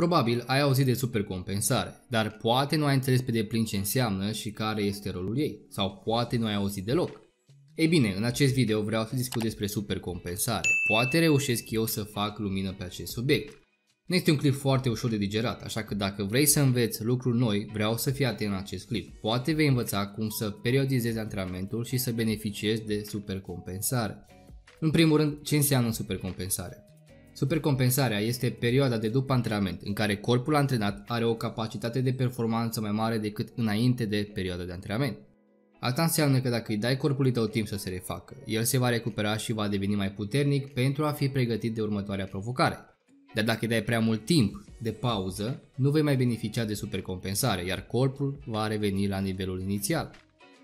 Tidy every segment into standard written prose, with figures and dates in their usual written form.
Probabil ai auzit de supercompensare, dar poate nu ai înțeles pe deplin ce înseamnă și care este rolul ei, sau poate nu ai auzit deloc. Ei bine, în acest video vreau să discut despre supercompensare. Poate reușesc eu să fac lumină pe acest subiect. Nu este un clip foarte ușor de digerat, așa că dacă vrei să înveți lucruri noi, vreau să fii atent în acest clip. Poate vei învăța cum să periodizezi antrenamentul și să beneficiezi de supercompensare. În primul rând, ce înseamnă supercompensarea? Supercompensarea este perioada de după antrenament în care corpul antrenat are o capacitate de performanță mai mare decât înainte de perioada de antrenament. Asta înseamnă că dacă îi dai corpului tău timp să se refacă, el se va recupera și va deveni mai puternic pentru a fi pregătit de următoarea provocare. Dar dacă îi dai prea mult timp de pauză, nu vei mai beneficia de supercompensare, iar corpul va reveni la nivelul inițial.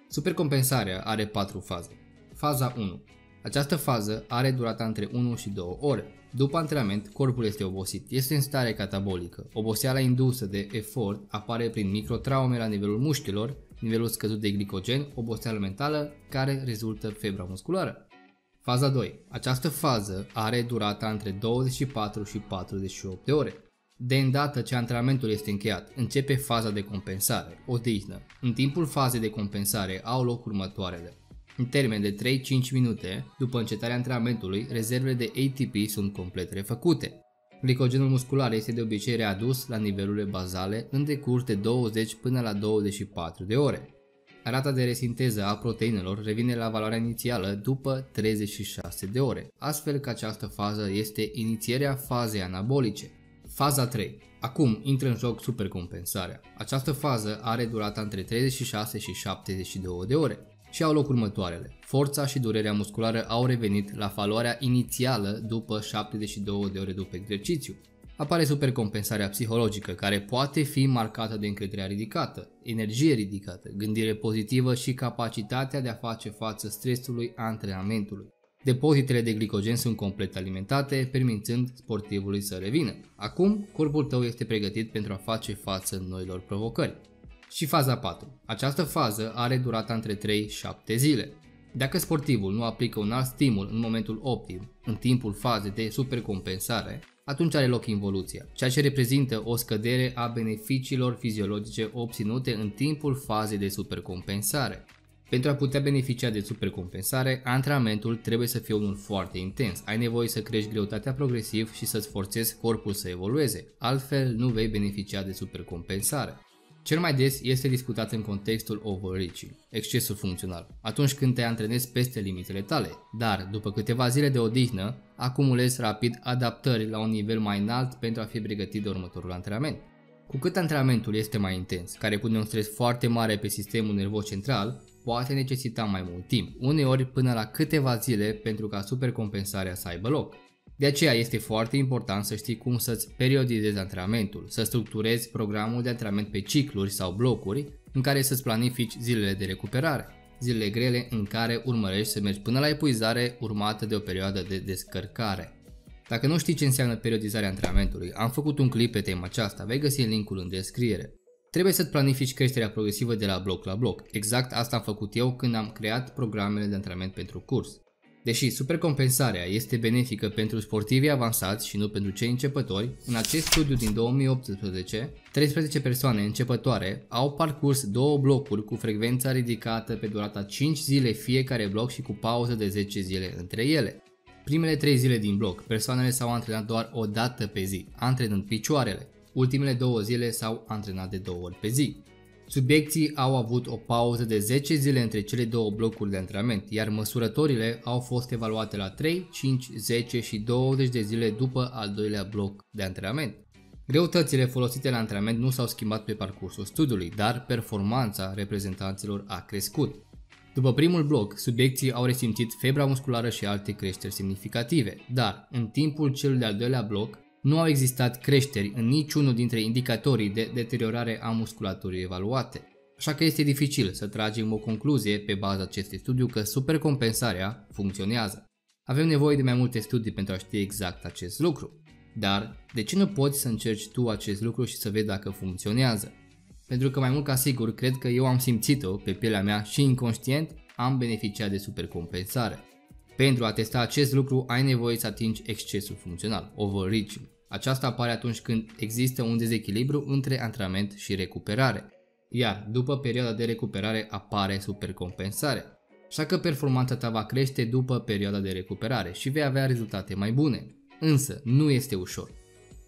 Supercompensarea are 4 faze. Faza 1. Această fază are durata între 1 și 2 ore. După antrenament, corpul este obosit, este în stare catabolică. Oboseala indusă de efort apare prin microtraume la nivelul mușchilor, nivelul scăzut de glicogen, oboseală mentală, care rezultă febra musculară. Faza 2. Această fază are durata între 24 și 48 de ore. De îndată ce antrenamentul este încheiat, începe faza de compensare, odihnă. În timpul fazei de compensare au loc următoarele. În termen de 3-5 minute, după încetarea antrenamentului, rezervele de ATP sunt complet refăcute. Glicogenul muscular este de obicei readus la nivelurile bazale în decurs de 20 până la 24 de ore. Rata de resinteză a proteinelor revine la valoarea inițială după 36 de ore, astfel că această fază este inițierea fazei anabolice. Faza 3. Acum intră în joc supercompensarea. Această fază are durata între 36 și 72 de ore. Și au loc următoarele. Forța și durerea musculară au revenit la valoarea inițială după 72 de ore după exercițiu. Apare supercompensarea psihologică, care poate fi marcată de încrederea ridicată, energie ridicată, gândire pozitivă și capacitatea de a face față stresului antrenamentului. Depozitele de glicogen sunt complet alimentate, permițând sportivului să revină. Acum, corpul tău este pregătit pentru a face față noilor provocări. Și faza 4. Această fază are durata între 3-7 zile. Dacă sportivul nu aplică un alt stimul în momentul optim, în timpul fazei de supercompensare, atunci are loc involuția, ceea ce reprezintă o scădere a beneficiilor fiziologice obținute în timpul fazei de supercompensare. Pentru a putea beneficia de supercompensare, antrenamentul trebuie să fie unul foarte intens. Ai nevoie să crești greutatea progresiv și să-ți forțezi corpul să evolueze, altfel nu vei beneficia de supercompensare. Cel mai des este discutat în contextul overreaching, excesul funcțional, atunci când te antrenezi peste limitele tale, dar după câteva zile de odihnă, acumulezi rapid adaptări la un nivel mai înalt pentru a fi pregătit de următorul antrenament. Cu cât antrenamentul este mai intens, care pune un stres foarte mare pe sistemul nervos central, poate necesita mai mult timp, uneori până la câteva zile pentru ca supercompensarea să aibă loc. De aceea este foarte important să știi cum să-ți periodizezi antrenamentul, să structurezi programul de antrenament pe cicluri sau blocuri în care să-ți planifici zilele de recuperare, zilele grele în care urmărești să mergi până la epuizare urmată de o perioadă de descărcare. Dacă nu știi ce înseamnă periodizarea antrenamentului, am făcut un clip pe tema aceasta, vei găsi linkul în descriere. Trebuie să-ți planifici creșterea progresivă de la bloc la bloc, exact asta am făcut eu când am creat programele de antrenament pentru curs. Deși supercompensarea este benefică pentru sportivii avansați și nu pentru cei începători, în acest studiu din 2018, 13 persoane începătoare au parcurs 2 blocuri cu frecvența ridicată pe durata 5 zile fiecare bloc și cu pauză de 10 zile între ele. Primele 3 zile din bloc, persoanele s-au antrenat doar o dată pe zi, antrenând picioarele. Ultimele 2 zile s-au antrenat de 2 ori pe zi. Subiecții au avut o pauză de 10 zile între cele 2 blocuri de antrenament, iar măsurătorile au fost evaluate la 3, 5, 10 și 20 de zile după al doilea bloc de antrenament. Greutățile folosite la antrenament nu s-au schimbat pe parcursul studiului, dar performanța reprezentanților a crescut. După primul bloc, subiecții au resimțit febra musculară și alte creșteri semnificative, dar în timpul celui de-al doilea bloc, nu au existat creșteri în niciunul dintre indicatorii de deteriorare a musculaturii evaluate. Așa că este dificil să tragem o concluzie pe baza acestui studiu că supercompensarea funcționează. Avem nevoie de mai multe studii pentru a ști exact acest lucru. Dar de ce nu poți să încerci tu acest lucru și să vezi dacă funcționează? Pentru că mai mult ca sigur cred că eu am simțit-o pe pielea mea și inconștient am beneficiat de supercompensare. Pentru a testa acest lucru ai nevoie să atingi excesul funcțional, overreaching. Aceasta apare atunci când există un dezechilibru între antrenament și recuperare, iar după perioada de recuperare apare supercompensarea. Așa că performanța ta va crește după perioada de recuperare și vei avea rezultate mai bune. Însă, nu este ușor.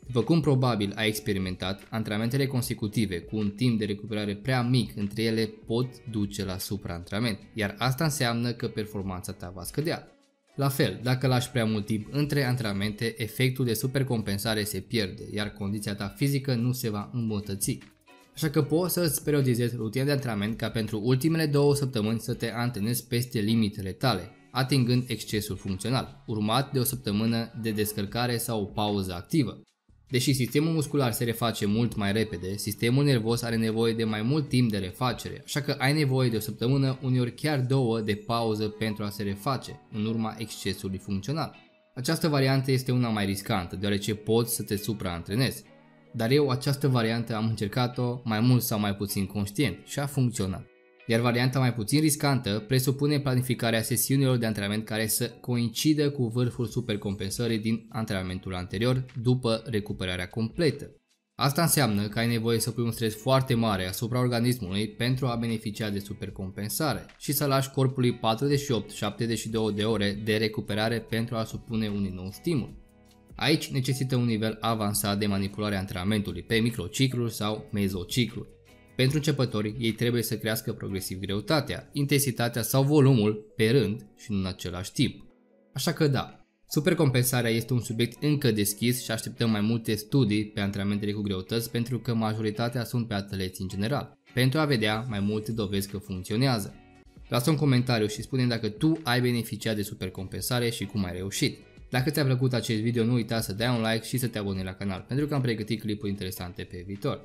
După cum probabil ai experimentat, antrenamentele consecutive cu un timp de recuperare prea mic între ele pot duce la supraantrenament, iar asta înseamnă că performanța ta va scădea. La fel, dacă lași prea mult timp între antrenamente, efectul de supercompensare se pierde, iar condiția ta fizică nu se va îmbunătăți. Așa că poți să îți periodizezi rutina de antrenament ca pentru ultimele 2 săptămâni să te antrenezi peste limitele tale, atingând excesul funcțional, urmat de o săptămână de descărcare sau o pauză activă. Deși sistemul muscular se reface mult mai repede, sistemul nervos are nevoie de mai mult timp de refacere, așa că ai nevoie de o săptămână, uneori chiar 2 de pauză pentru a se reface, în urma excesului funcțional. Această variantă este una mai riscantă, deoarece poți să te supraantrenezi. Dar eu această variantă am încercat-o mai mult sau mai puțin conștient și a funcționat. Iar varianta mai puțin riscantă presupune planificarea sesiunilor de antrenament care să coincidă cu vârful supercompensării din antrenamentul anterior după recuperarea completă. Asta înseamnă că ai nevoie să pui un stres foarte mare asupra organismului pentru a beneficia de supercompensare și să lași corpului 48-72 de ore de recuperare pentru a supune unui nou stimul. Aici necesită un nivel avansat de manipulare a antrenamentului pe microcicluri sau mezocicluri. Pentru începători, ei trebuie să crească progresiv greutatea, intensitatea sau volumul pe rând și nu în același timp. Așa că da, supercompensarea este un subiect încă deschis și așteptăm mai multe studii pe antrenamentele cu greutăți pentru că majoritatea sunt pe atleți în general, pentru a vedea mai multe dovezi că funcționează. Lasă un comentariu și spune-mi dacă tu ai beneficiat de supercompensare și cum ai reușit. Dacă ți-a plăcut acest video, nu uita să dai un like și să te abonezi la canal, pentru că am pregătit clipuri interesante pe viitor.